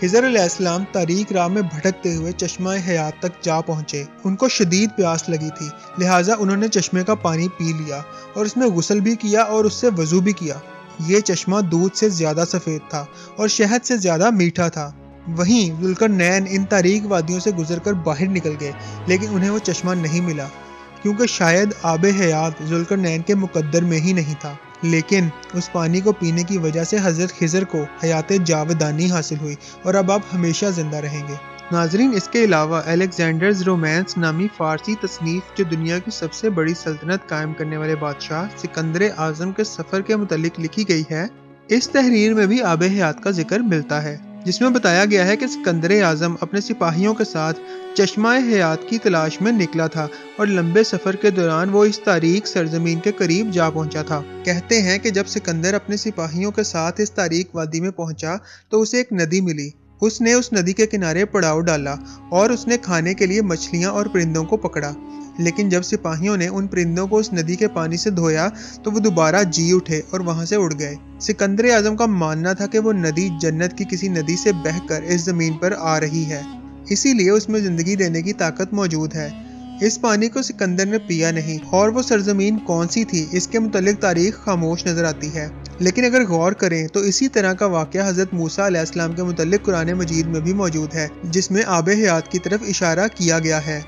خضر علیہ السلام تاریک راہ میں بھٹکتے ہوئے چشمہ حیات تک جا پہنچے۔ ان کو شدید پیاس لگی تھی، لہٰذا انہوں نے چشمے کا پانی پی لیا اور اس میں غسل بھی کیا اور اس سے وضو بھی کیا۔ یہ چشمہ دودھ سے زیادہ سفید تھا اور شہد سے زیادہ میٹھا تھا۔ وہیں ذوالقرنین ان تاریک وادیوں سے گزر کر باہر نکل گئے، لیکن انہیں وہ چشمہ نہیں ملا، کیونکہ شاید آب حیات ذوالقرنین کے مقدر میں ہی نہیں تھا۔ لیکن اس پانی کو پینے کی وجہ سے حضرت خضر کو حیات جاودانی حاصل ہوئی اور اب آپ ہمیشہ زندہ رہیں گے۔ ناظرین، اس کے علاوہ الیگزینڈرز رومانس نامی فارسی تصنیف جو دنیا کی سب سے بڑی سلطنت قائم کرنے والے بادشاہ سکندر اعظم کے سفر کے متعلق لکھی گئی ہے۔ اس تحریر میں بھی آب حیات کا ذکر ملتا ہے، جس میں بتایا گیا ہے کہ سکندر اعظم اپنے سپاہیوں کے ساتھ چشمہ حیات کی تلاش میں نکلا تھا اور لمبے سفر کے دوران وہ اس تاریک سرزمین کے قریب جا پہنچا تھا۔ کہتے ہیں کہ جب سکندر اپنے سپاہیوں کے ساتھ اس تاریک وادی میں پہنچا تو اسے ایک ندی ملی۔ اس نے اس ندی کے کنارے پڑاؤ ڈالا اور اس نے کھانے کے لیے مچھلیاں اور پرندوں کو پکڑا، لیکن جب سپاہیوں نے ان پرندوں کو اس ندی کے پانی سے دھویا تو وہ دوبارہ جی اٹھے اور وہاں سے اڑ گئے۔ سکندر اعظم کا ماننا تھا کہ وہ ندی جنت کی کسی ندی سے بہہ کر اس زمین پر آ رہی ہے، اسی لیے اس میں زندگی دینے کی طاقت موجود ہے۔ اس پانی کو سکندر نے پیا نہیں، اور وہ سرزمین کون سی تھی اس کے متعلق تاریخ خاموش نظر آتی ہے۔ لیکن اگر غور کریں تو اسی طرح کا واقعہ حضرت موسیٰ علیہ السلام کے متعلق قرآن مجید میں بھی موجود ہے، جس میں آب حیات کی طرف اشارہ کیا گیا ہے۔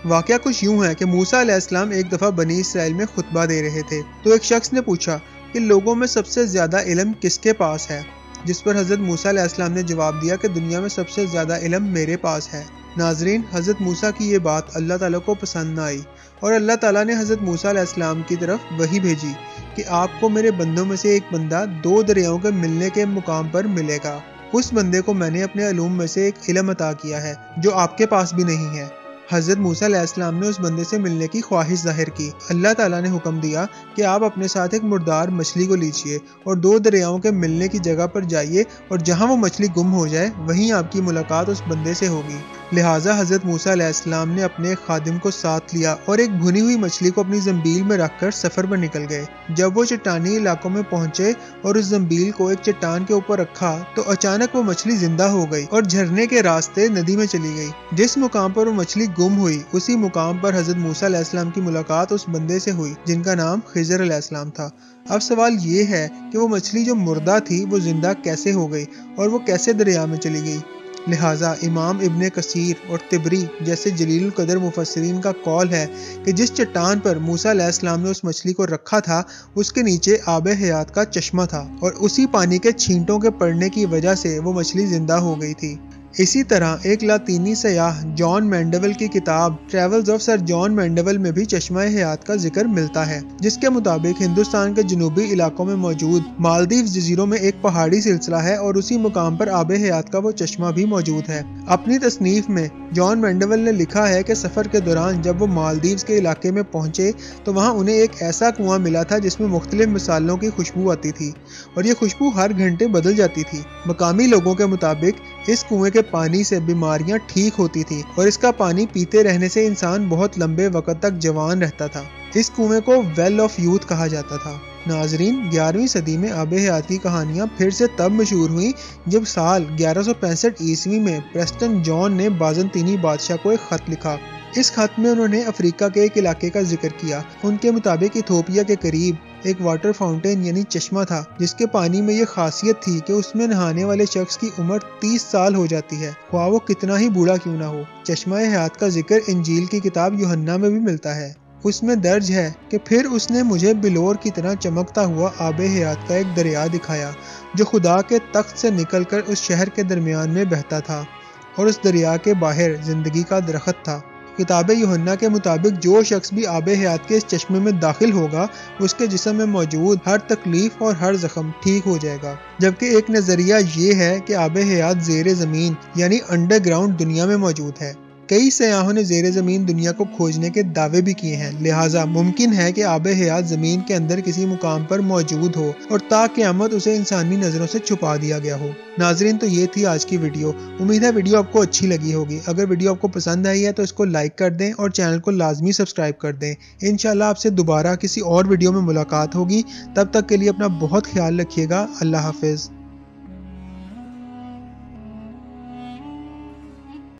واقعہ کچھ یوں ہے کہ موسیٰ علیہ السلام ایک دفعہ بنی اسرائیل میں خطبہ دے رہے تھے تو ایک شخص نے پوچھا کہ لوگوں میں سب سے زیادہ علم کس کے پاس ہے، جس پر حضرت موسیٰ علیہ السلام نے جواب دیا کہ دنیا میں سب سے زیادہ علم میرے پاس ہے۔ ناظرین، حضرت موسیٰ کی یہ بات اللہ تعالیٰ کو پسند نہ آئی اور اللہ تعالیٰ نے حضرت موسیٰ علیہ السلام کی طرف وحی بھیجی کہ آپ کو میرے بندوں میں سے ایک بندہ 2 دریاؤں کے ملنے کے مقام پر ملے گا۔ اس بندے کو میں نے اپنے علوم میں سے ایک علم عطا کیا ہے جو آپ کے پاس بھی نہیں ہے۔ حضرت موسیٰ علیہ السلام نے اس بندے سے ملنے کی خواہش ظاہر کی۔ اللہ تعالیٰ نے حکم دیا کہ آپ اپنے ساتھ ایک مردار مچھلی کو لیجئے اور 2 دریاؤں کے ملنے کی جگہ پر جائیے، اور جہاں وہ مچھلی گم ہو جائے وہیں آپ کی ملاقات اس بندے سے ہوگی۔ لہٰذا حضرت موسیٰ علیہ السلام نے اپنے ایک خادم کو ساتھ لیا اور ایک بھنی ہوئی مچھلی کو اپنی زنبیل میں رکھ کر سفر پر نکل گئے۔ جب وہ چٹانی علاقوں میں پہنچے اور اس زنبیل کو ایک چٹان کے اوپر رکھا تو اچانک وہ مچھلی زندہ ہو گئی اور جھرنے کے راستے ندی میں چلی گئی۔ جس مقام پر وہ مچھلی گم ہوئی اسی مقام پر حضرت موسیٰ علیہ السلام کی ملاقات اس بندے سے ہوئی جن کا نام خضر علیہ السلام تھا۔ اب سوال یہ ہے کہ وہ مچھلی جو مردہ تھی وہ زندہ کیسے ہو گئی اور وہ کیسے دریا میں چلی گئی؟ لہٰذا امام ابن کثیر اور طبری جیسے جلیل القدر مفسرین کا قول ہے کہ جس چٹان پر موسیٰ علیہ السلام نے اس مچھلی کو رکھا تھا اس کے نیچے آب حیات کا چشمہ تھا، اور اسی پانی کے چھینٹوں کے پڑنے کی وجہ سے وہ مچھلی زندہ ہو گئی تھی۔ اسی طرح ایک لاطینی سیاح جان مینڈیول کی کتاب ٹریولز آف سر جان مینڈیول میں بھی چشمہ حیات کا ذکر ملتا ہے، جس کے مطابق ہندوستان کے جنوبی علاقوں میں موجود مالدیوز جزیروں میں ایک پہاڑی سلسلہ ہے اور اسی مقام پر آب حیات کا وہ چشمہ بھی موجود ہے۔ اپنی تصنیف میں جان مینڈیول نے لکھا ہے کہ سفر کے دوران جب وہ مالدیوز کے علاقے میں پہنچے تو وہاں انہیں ایک ایسا کنواں ملا تھا جس میں مختلف مصالحوں کی خوشبو آتی تھی اور یہ خوشبو ہر گھنٹے بدل جاتی تھی۔ مقامی لوگوں کے مطابق اس کنویں کے پانی سے بیماریاں ٹھیک ہوتی تھی اور اس کا پانی پیتے رہنے سے انسان بہت لمبے وقت تک جوان رہتا تھا۔ اس کنویں کو ویل آف یوتھ کہا جاتا تھا۔ ناظرین، 11ویں صدی میں آب حیات کی کہانیاں پھر سے تب مشہور ہوئیں جب سال 1165 عیسوی میں پریسٹن جان نے بازنطینی بادشاہ کو ایک خط لکھا۔ اس خط میں انہوں نے افریقہ کے ایک علاقے کا ذکر کیا۔ ان کے مطابق ایتھوپیا کے قریب ایک واٹر فاؤنٹین یعنی چشمہ تھا جس کے پانی میں یہ خاصیت تھی کہ اس میں نہانے والے شخص کی عمر 30 سال ہو جاتی ہے، خواہ وہ کتنا ہی بوڑھا کیوں نہ ہو۔ چشمہ حیات کا ذکر انجیل کی کتاب یوحنا میں بھی ملتا ہے۔ اس میں درج ہے کہ پھر اس نے مجھے بلور کی طرح چمکتا ہوا آب حیات کا ایک دریا دکھایا جو خدا کے تخت سے نکل کر اس شہر کے درمیان میں بہتا تھا، اور اس دریا کے باہر زندگی کا درخت تھا۔ کتاب یوحنا کے مطابق جو شخص بھی آب حیات کے اس چشمے میں داخل ہوگا اس کے جسم میں موجود ہر تکلیف اور ہر زخم ٹھیک ہو جائے گا۔ جبکہ ایک نظریہ یہ ہے کہ آب حیات زیر زمین یعنی انڈر گراؤنڈ دنیا میں موجود ہے۔ کئی سیاحوں نے زیر زمین دنیا کو کھوجنے کے دعوے بھی کیے ہیں، لہٰذا ممکن ہے کہ آب حیات زمین کے اندر کسی مقام پر موجود ہو اور تا قیامت اسے انسانی نظروں سے چھپا دیا گیا ہو۔ ناظرین، تو یہ تھی آج کی ویڈیو۔ امید ہے ویڈیو آپ کو اچھی لگی ہوگی۔ اگر ویڈیو آپ کو پسند آئی ہے تو اس کو لائک کر دیں اور چینل کو لازمی سبسکرائب کر دیں۔ انشاءاللہ آپ سے دوبارہ کسی اور ویڈیو میں ملاقات ہوگی۔ تب تک کے لیے اپنا بہت خیال رکھیے گا۔ اللہ حافظ۔